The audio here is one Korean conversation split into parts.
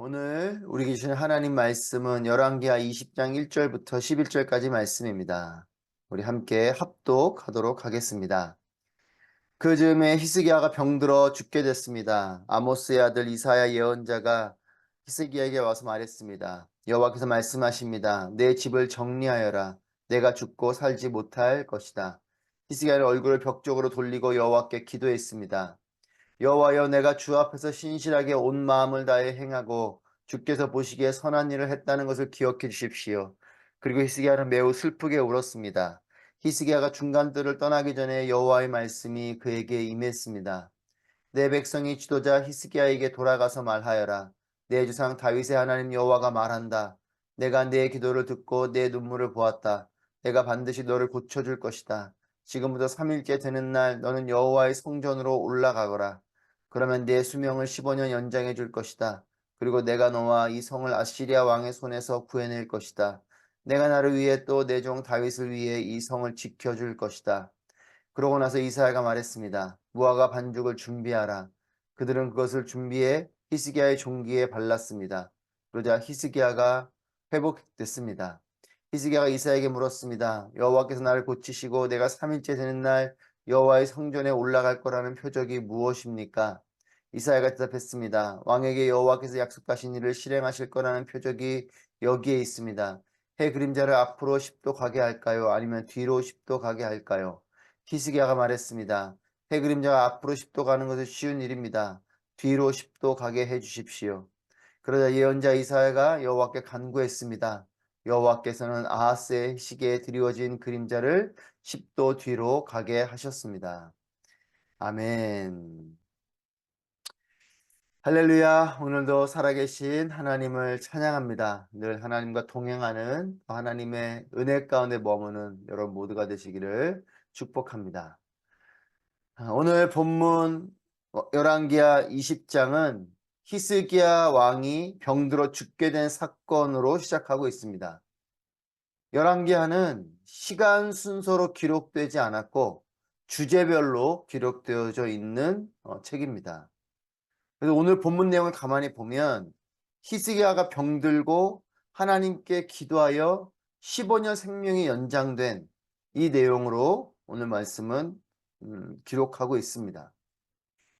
오늘 우리 주신 하나님 말씀은 열왕기하 20장 1절부터 11절까지 말씀입니다. 우리 함께 합독하도록 하겠습니다. 그 즈음에 히스기야가 병들어 죽게 됐습니다. 아모스의 아들 이사야 예언자가 히스기야에게 와서 말했습니다. 여호와께서 말씀하십니다. 내 집을 정리하여라. 내가 죽고 살지 못할 것이다. 히스기야는 얼굴을 벽 쪽으로 돌리고 여호와께 기도했습니다. 여호와여, 내가 주 앞에서 신실하게 온 마음을 다해 행하고 주께서 보시기에 선한 일을 했다는 것을 기억해 주십시오. 그리고 히스기야는 매우 슬프게 울었습니다. 히스기야가 중간들을 떠나기 전에 여호와의 말씀이 그에게 임했습니다. 내 백성이 지도자 히스기야에게 돌아가서 말하여라. 내 주상 다윗의 하나님 여호와가 말한다. 내가 내 기도를 듣고 내 눈물을 보았다. 내가 반드시 너를 고쳐줄 것이다. 지금부터 3일째 되는 날 너는 여호와의 성전으로 올라가거라. 그러면 내 수명을 15년 연장해 줄 것이다. 그리고 내가 너와 이 성을 아시리아 왕의 손에서 구해낼 것이다. 내가 나를 위해 또 내 종 다윗을 위해 이 성을 지켜줄 것이다. 그러고 나서 이사야가 말했습니다. 무화과 반죽을 준비하라. 그들은 그것을 준비해 히스기야의 종기에 발랐습니다. 그러자 히스기야가 회복됐습니다. 히스기야가 이사야에게 물었습니다. 여호와께서 나를 고치시고 내가 3일째 되는 날 여호와의 성전에 올라갈 거라는 표적이 무엇입니까? 이사야가 대답했습니다. 왕에게 여호와께서 약속하신 일을 실행하실 거라는 표적이 여기에 있습니다. 해 그림자를 앞으로 10도 가게 할까요? 아니면 뒤로 10도 가게 할까요? 히스기야가 말했습니다. 해 그림자가 앞으로 10도 가는 것은 쉬운 일입니다. 뒤로 10도 가게 해 주십시오. 그러자 예언자 이사야가 여호와께 간구했습니다. 여호와께서는 아하스의 시계에 드리워진 그림자를 10도 뒤로 가게 하셨습니다. 아멘. 할렐루야. 오늘도 살아계신 하나님을 찬양합니다. 늘 하나님과 동행하는 하나님의 은혜 가운데 머무는 여러분 모두가 되시기를 축복합니다. 오늘 본문 열왕기하 20장은 히스기야 왕이 병들어 죽게 된 사건으로 시작하고 있습니다. 열왕기하는 시간 순서로 기록되지 않았고 주제별로 기록되어져 있는 책입니다. 그래서 오늘 본문 내용을 가만히 보면 히스기야가 병들고 하나님께 기도하여 15년 생명이 연장된 이 내용으로 오늘 말씀은 기록하고 있습니다.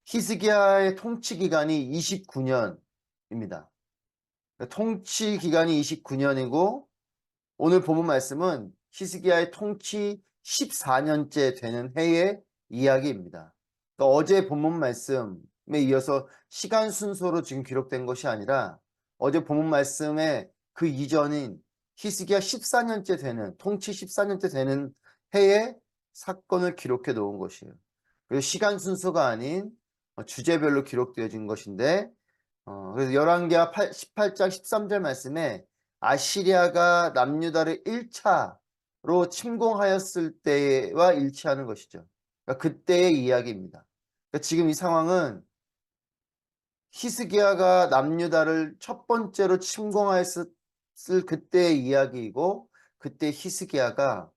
히스기야의 통치 기간이 29년입니다. 통치 기간이 29년이고 오늘 본문 말씀은 히스기야의 통치 14년째 되는 해의 이야기입니다. 그러니까 어제 본문 말씀에 이어서 시간 순서로 지금 기록된 것이 아니라 어제 본문 말씀에 그 이전인 히스기야 14년째 되는 통치 14년째 되는 해의 사건을 기록해 놓은 것이에요. 그래서 시간 순서가 아닌 주제별로 기록되어진 것인데 그래서 열왕기하 18장 13절 말씀에 아시리아가 남유다를 1차로 침공하였을 때와 일치하는 것이죠. 그러니까 그때의 이야기입니다. 그러니까 지금 이 상황은 히스기야가 남유다를 첫 번째로 침공하였을 그때의 이야기이고 그때 히스기야가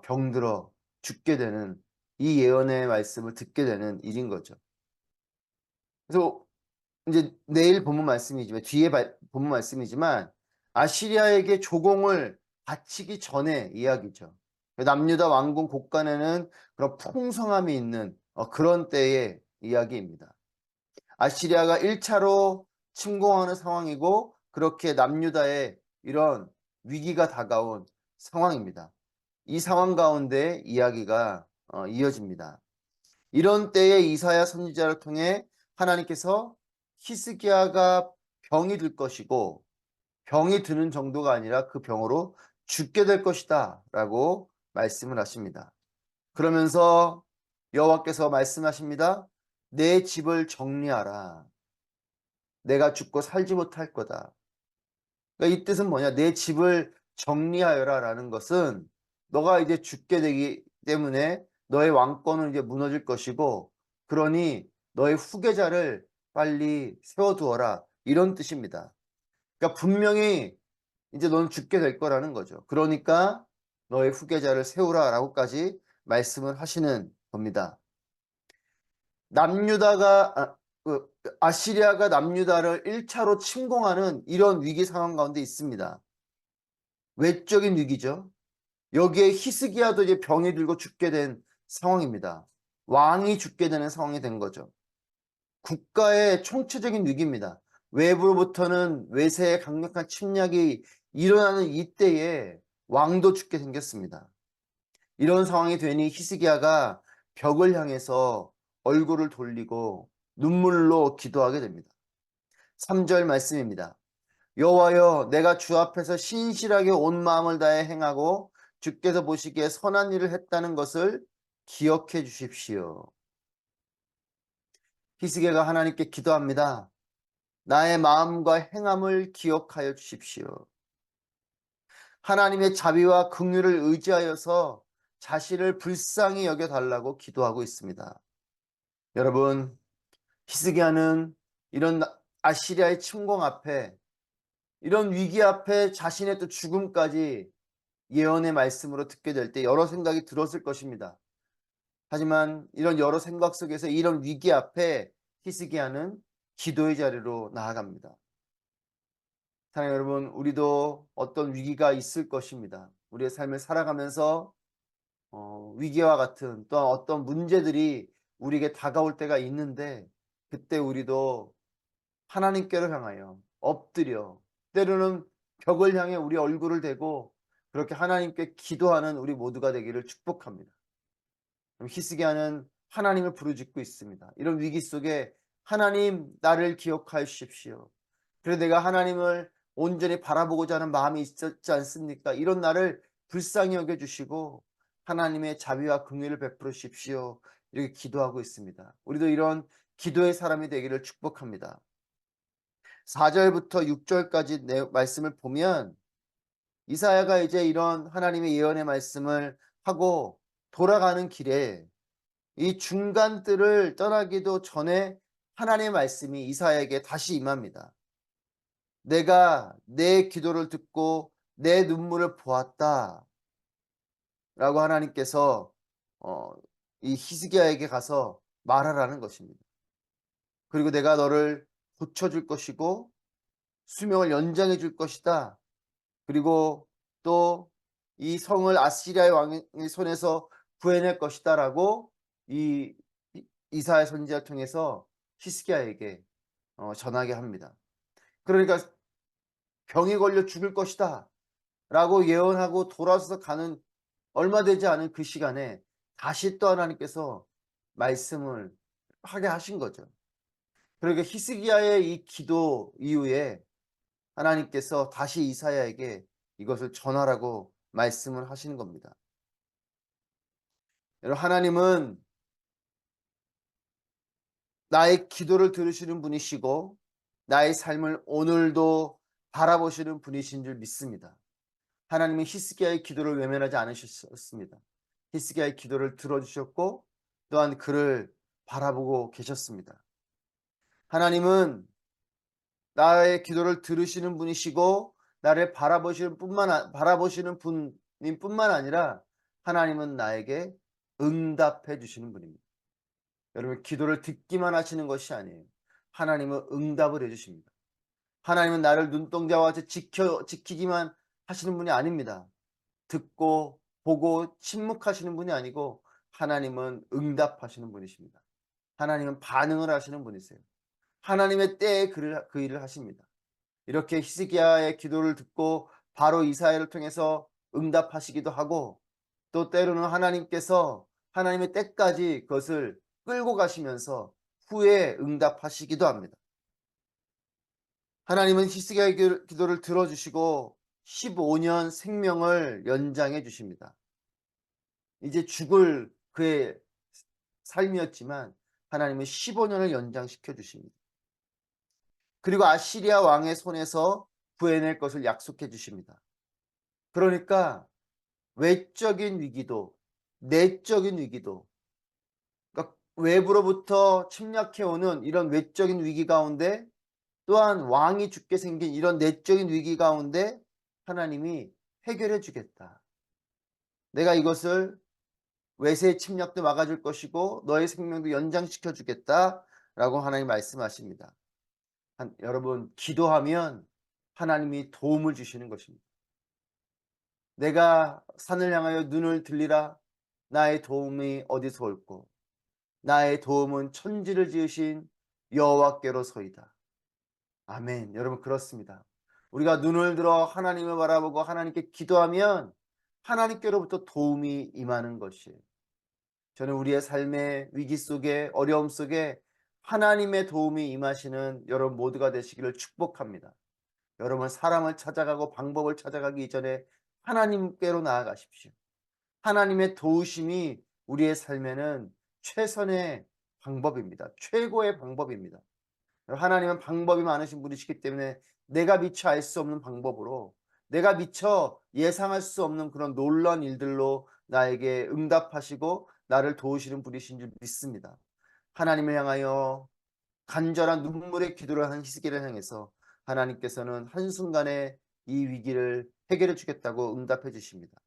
병들어 죽게 되는 이 예언의 말씀을 듣게 되는 일인 거죠. 그래서 이제 내일 본문 말씀이지만 뒤에 본문 말씀이지만 아시리아에게 조공을 바치기 전에 이야기죠. 남유다 왕궁 곳간에는 그런 풍성함이 있는 그런 때의 이야기입니다. 아시리아가 1차로 침공하는 상황이고 그렇게 남유다에 이런 위기가 다가온 상황입니다. 이 상황 가운데 이야기가 이어집니다. 이런 때에 이사야 선지자를 통해 하나님께서 히스기야가 병이 들 것이고 병이 드는 정도가 아니라 그 병으로 죽게 될 것이다 라고 말씀을 하십니다. 그러면서 여호와께서 말씀하십니다. 내 집을 정리하라. 내가 죽고 살지 못할 거다. 그러니까 이 뜻은 뭐냐? 내 집을 정리하여라 라는 것은 너가 이제 죽게 되기 때문에 너의 왕권은 이제 무너질 것이고 그러니 너의 후계자를 빨리 세워두어라 이런 뜻입니다. 그러니까 분명히 이제 너는 죽게 될 거라는 거죠. 그러니까 너의 후계자를 세우라 라고까지 말씀을 하시는 겁니다. 남유다가 아시리아가 남유다를 1차로 침공하는 이런 위기 상황 가운데 있습니다. 외적인 위기죠. 여기에 히스기야도 이제 병이 들고 죽게 된 상황입니다. 왕이 죽게 되는 상황이 된 거죠. 국가의 총체적인 위기입니다. 외부로부터는 외세의 강력한 침략이 일어나는 이때에 왕도 죽게 생겼습니다. 이런 상황이 되니 히스기야가 벽을 향해서 얼굴을 돌리고 눈물로 기도하게 됩니다. 3절 말씀입니다. 여호와여, 내가 주 앞에서 신실하게 온 마음을 다해 행하고 주께서 보시기에 선한 일을 했다는 것을 기억해 주십시오. 히스기야가 하나님께 기도합니다. 나의 마음과 행함을 기억하여 주십시오. 하나님의 자비와 긍휼을 의지하여서 자신을 불쌍히 여겨달라고 기도하고 있습니다. 여러분, 히스기야는 이런 아시리아의 침공 앞에, 이런 위기 앞에 자신의 또 죽음까지 예언의 말씀으로 듣게 될 때 여러 생각이 들었을 것입니다. 하지만 이런 여러 생각 속에서 이런 위기 앞에 히스기야는 기도의 자리로 나아갑니다. 사랑하는 여러분, 우리도 어떤 위기가 있을 것입니다. 우리의 삶을 살아가면서 위기와 같은 또한 어떤 문제들이 우리에게 다가올 때가 있는데, 그때 우리도 하나님께로 향하여 엎드려, 때로는 벽을 향해 우리 얼굴을 대고 그렇게 하나님께 기도하는 우리 모두가 되기를 축복합니다. 히스기야는 하나님을 부르짖고 있습니다. 이런 위기 속에 하나님, 나를 기억하여 주십시오. 그래서 내가 하나님을 온전히 바라보고자 하는 마음이 있었지 않습니까? 이런 나를 불쌍히 여겨주시고 하나님의 자비와 긍휼을 베풀어 주십시오. 이렇게 기도하고 있습니다. 우리도 이런 기도의 사람이 되기를 축복합니다. 4절부터 6절까지 말씀을 보면 이사야가 이제 이런 하나님의 예언의 말씀을 하고 돌아가는 길에 이 중간들을 떠나기도 전에 하나님의 말씀이 이사야에게 다시 임합니다. 내가 내 기도를 듣고 내 눈물을 보았다 라고 하나님께서 이 히스기야에게 가서 말하라는 것입니다. 그리고 내가 너를 고쳐줄 것이고 수명을 연장해 줄 것이다. 그리고 또 이 성을 아시리아의 왕의 손에서 구해낼 것이다 라고 이 이사야 선지자를 통해서 히스기야에게 전하게 합니다. 그러니까 병이 걸려 죽을 것이다 라고 예언하고 돌아서서 가는 얼마 되지 않은 그 시간에 다시 또 하나님께서 말씀을 하게 하신 거죠. 그러니까 히스기야의 이 기도 이후에 하나님께서 다시 이사야에게 이것을 전하라고 말씀을 하시는 겁니다. 여러분, 하나님은 나의 기도를 들으시는 분이시고 나의 삶을 오늘도 바라보시는 분이신 줄 믿습니다. 하나님은 히스기야의 기도를 외면하지 않으셨습니다. 히스기야의 기도를 들어주셨고 또한 그를 바라보고 계셨습니다. 하나님은 나의 기도를 들으시는 분이시고 나를 바라보시는 분인 뿐만 아니라 하나님은 나에게 응답해 주시는 분입니다. 여러분, 기도를 듣기만 하시는 것이 아니에요. 하나님은 응답을 해 주십니다. 하나님은 나를 눈동자와 같이 지키기만 하시는 분이 아닙니다. 듣고 보고 침묵하시는 분이 아니고 하나님은 응답하시는 분이십니다. 하나님은 반응을 하시는 분이세요. 하나님의 때에 그 일을 하십니다. 이렇게 히스기야의 기도를 듣고 바로 이사야를 통해서 응답하시기도 하고 또 때로는 하나님께서 하나님의 때까지 그것을 끌고 가시면서 후에 응답하시기도 합니다. 하나님은 히스기야의 기도를 들어주시고 15년 생명을 연장해 주십니다. 이제 죽을 그의 삶이었지만 하나님은 15년을 연장시켜 주십니다. 그리고 아시리아 왕의 손에서 구해낼 것을 약속해 주십니다. 그러니까 외적인 위기도 내적인 위기도, 그러니까 외부로부터 침략해오는 이런 외적인 위기 가운데 또한 왕이 죽게 생긴 이런 내적인 위기 가운데 하나님이 해결해 주겠다. 내가 이것을 외세의 침략도 막아줄 것이고 너의 생명도 연장시켜 주겠다 라고 하나님 말씀하십니다. 여러분, 기도하면 하나님이 도움을 주시는 것입니다. 내가 산을 향하여 눈을 들리라. 나의 도움이 어디서 올꼬? 나의 도움은 천지를 지으신 여호와께로서이다. 아멘. 여러분, 그렇습니다. 우리가 눈을 들어 하나님을 바라보고 하나님께 기도하면 하나님께로부터 도움이 임하는 것이에요. 저는 우리의 삶의 위기 속에, 어려움 속에 하나님의 도움이 임하시는 여러분 모두가 되시기를 축복합니다. 여러분, 사람을 찾아가고 방법을 찾아가기 이전에 하나님께로 나아가십시오. 하나님의 도우심이 우리의 삶에는 최선의 방법입니다. 최고의 방법입니다. 하나님은 방법이 많으신 분이시기 때문에 내가 미처 알 수 없는 방법으로, 내가 미처 예상할 수 없는 그런 놀라운 일들로 나에게 응답하시고 나를 도우시는 분이신 줄 믿습니다. 하나님을 향하여 간절한 눈물의 기도를 한 히스기야를 향해서 하나님께서는 한순간에 이 위기를 해결해 주겠다고 응답해 주십니다.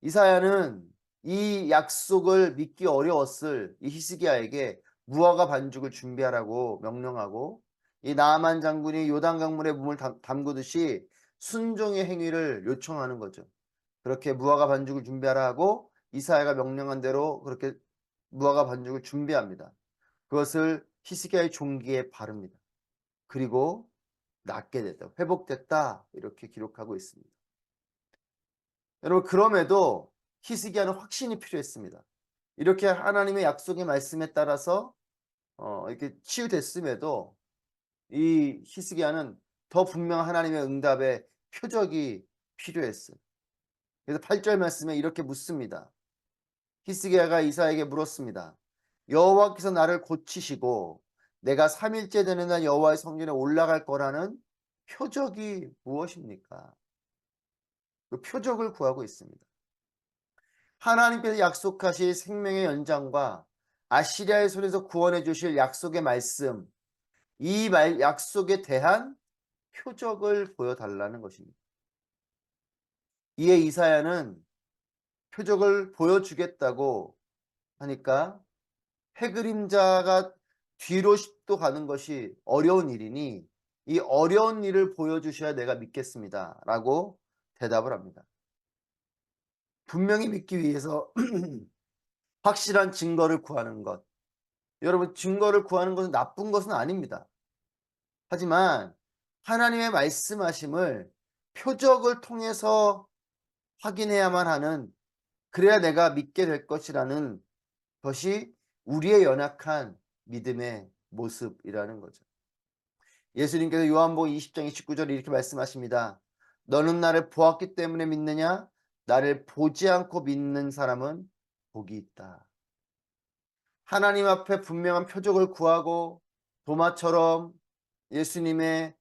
이사야는 이 약속을 믿기 어려웠을 이 히스기야에게 무화과 반죽을 준비하라고 명령하고, 이 나아만 장군이 요단강물에 몸을 담그듯이 순종의 행위를 요청하는 거죠. 그렇게 무화과 반죽을 준비하라 하고 이사야가 명령한 대로 그렇게 무화과 반죽을 준비합니다. 그것을 히스기야의 종기에 바릅니다. 그리고 낫게 됐다, 회복됐다, 이렇게 기록하고 있습니다. 여러분, 그럼에도 히스기야는 확신이 필요했습니다. 이렇게 하나님의 약속의 말씀에 따라서 이렇게 치유됐음에도 이 히스기야는 더 분명한 하나님의 응답의 표적이 필요했어요. 그래서 8절 말씀에 이렇게 묻습니다. 히스기야가 이사야에게 물었습니다. 여호와께서 나를 고치시고 내가 3일째 되는 날 여호와의 성전에 올라갈 거라는 표적이 무엇입니까? 그 표적을 구하고 있습니다. 하나님께서 약속하신 생명의 연장과 아시리아의 손에서 구원해 주실 약속의 말씀, 이 약속에 대한 표적을 보여달라는 것입니다. 이에 이사야는 표적을 보여주겠다고 하니까 해그림자가 뒤로 10도 가는 것이 어려운 일이니 이 어려운 일을 보여주셔야 내가 믿겠습니다 라고 대답을 합니다. 분명히 믿기 위해서 확실한 증거를 구하는 것, 여러분, 증거를 구하는 것은 나쁜 것은 아닙니다. 하지만 하나님의 말씀하심을 표적을 통해서 확인해야만 하는, 그래야 내가 믿게 될 것이라는 것이 우리의 연약한 믿음의 모습이라는 거죠. 예수님께서 요한복음 20장 29절에 이렇게 말씀하십니다. 너는 나를 보았기 때문에 믿느냐? 나를 보지 않고 믿는 사람은 복이 있다. 하나님 앞에 분명한 표적을 구하고 도마처럼 예수님의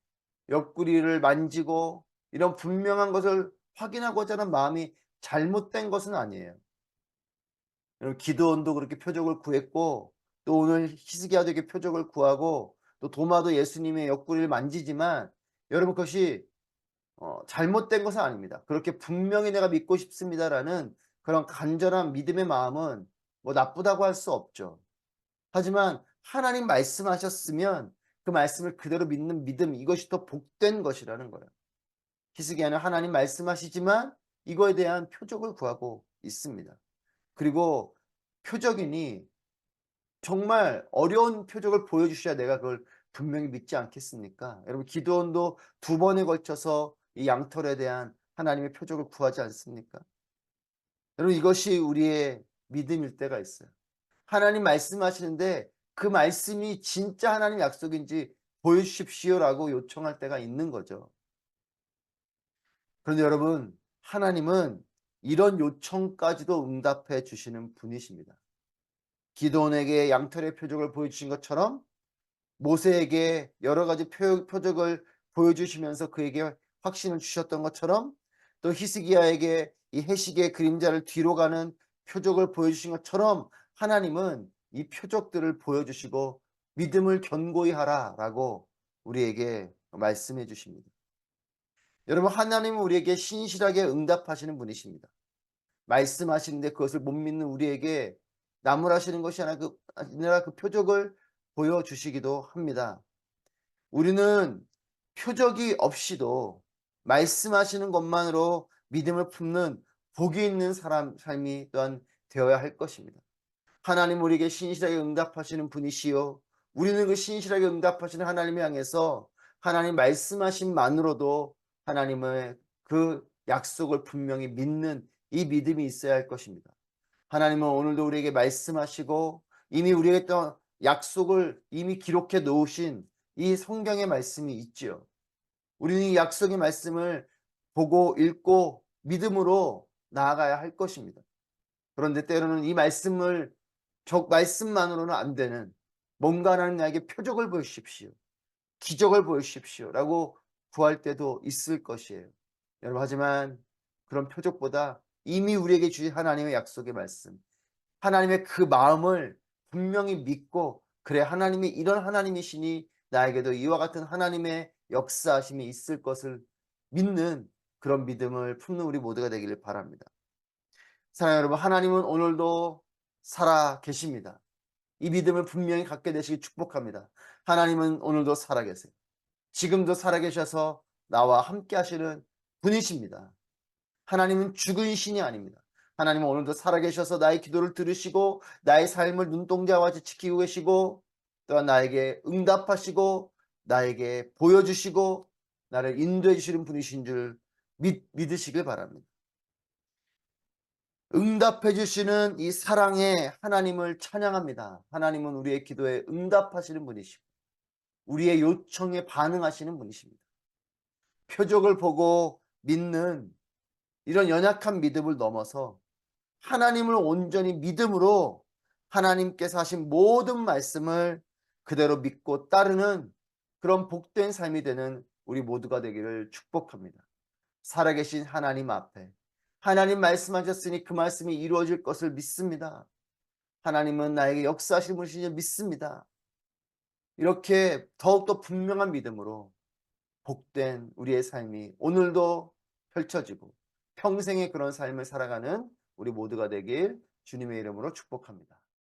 옆구리를 만지고 이런 분명한 것을 확인하고자 하는 마음이 잘못된 것은 아니에요. 여러분, 기드온도 그렇게 표적을 구했고 또 오늘 히스기야도 이렇게 표적을 구하고 또 도마도 예수님의 옆구리를 만지지만 여러분, 그것이 잘못된 것은 아닙니다. 그렇게 분명히 내가 믿고 싶습니다라는 그런 간절한 믿음의 마음은 뭐 나쁘다고 할 수 없죠. 하지만 하나님 말씀하셨으면 그 말씀을 그대로 믿는 믿음, 이것이 더 복된 것이라는 거예요. 히스기야는 하나님 말씀하시지만 이거에 대한 표적을 구하고 있습니다. 그리고 표적이니 정말 어려운 표적을 보여주셔야 내가 그걸 분명히 믿지 않겠습니까? 여러분, 기드온도 2번에 걸쳐서 이 양털에 대한 하나님의 표적을 구하지 않습니까? 여러분, 이것이 우리의 믿음일 때가 있어요. 하나님 말씀하시는데 그 말씀이 진짜 하나님 약속인지 보여주십시오라고 요청할 때가 있는 거죠. 그런데 여러분, 하나님은 이런 요청까지도 응답해 주시는 분이십니다. 기드온에게 양털의 표적을 보여주신 것처럼 모세에게 여러 가지 표적을 보여주시면서 그에게 확신을 주셨던 것처럼 또 히스기야에게 이 해식의 그림자를 뒤로 가는 표적을 보여주신 것처럼 하나님은 이 표적들을 보여주시고 믿음을 견고히 하라라고 우리에게 말씀해 주십니다. 여러분, 하나님은 우리에게 신실하게 응답하시는 분이십니다. 말씀하시는데 그것을 못 믿는 우리에게 나무라시는 것이 아니라 그 표적을 보여주시기도 합니다. 우리는 표적이 없이도 말씀하시는 것만으로 믿음을 품는 복이 있는 삶이 또한 되어야 할 것입니다. 하나님 우리에게 신실하게 응답하시는 분이시요. 우리는 그 신실하게 응답하시는 하나님을 향해서 하나님 말씀하심만으로도 하나님의 그 약속을 분명히 믿는 이 믿음이 있어야 할 것입니다. 하나님은 오늘도 우리에게 말씀하시고 이미 우리에게 또 약속을 이미 기록해 놓으신 이 성경의 말씀이 있지요. 우리는 이 약속의 말씀을 보고 읽고 믿음으로 나아가야 할 것입니다. 그런데 때로는 이 말씀만으로는 안 되는 뭔가 하나님 나에게 표적을 보여주십시오. 기적을 보여주십시오. 라고 구할 때도 있을 것이에요. 여러분, 하지만 그런 표적보다 이미 우리에게 주신 하나님의 약속의 말씀, 하나님의 그 마음을 분명히 믿고, 그래, 하나님이 이런 하나님이시니 나에게도 이와 같은 하나님의 역사하심이 있을 것을 믿는 그런 믿음을 품는 우리 모두가 되기를 바랍니다. 사랑하는 여러분, 하나님은 오늘도 살아 계십니다. 이 믿음을 분명히 갖게 되시길 축복합니다. 하나님은 오늘도 살아 계세요. 지금도 살아 계셔서 나와 함께 하시는 분이십니다. 하나님은 죽은 신이 아닙니다. 하나님은 오늘도 살아계셔서 나의 기도를 들으시고 나의 삶을 눈동자와 같이 지키고 계시고 또한 나에게 응답하시고 나에게 보여주시고 나를 인도해 주시는 분이신 줄 믿으시길 바랍니다. 응답해 주시는 이 사랑의 하나님을 찬양합니다. 하나님은 우리의 기도에 응답하시는 분이시고 우리의 요청에 반응하시는 분이십니다. 표적을 보고 믿는 이런 연약한 믿음을 넘어서 하나님을 온전히 믿음으로 하나님께서 하신 모든 말씀을 그대로 믿고 따르는 그런 복된 삶이 되는 우리 모두가 되기를 축복합니다. 살아계신 하나님 앞에 하나님 말씀하셨으니 그 말씀이 이루어질 것을 믿습니다. 하나님은 나에게 역사하실 분이시니 믿습니다. 이렇게 더욱더 분명한 믿음으로 복된 우리의 삶이 오늘도 펼쳐지고 평생의 그런 삶을 살아가는 우리 모두가 되길 주님의 이름으로 축복합니다.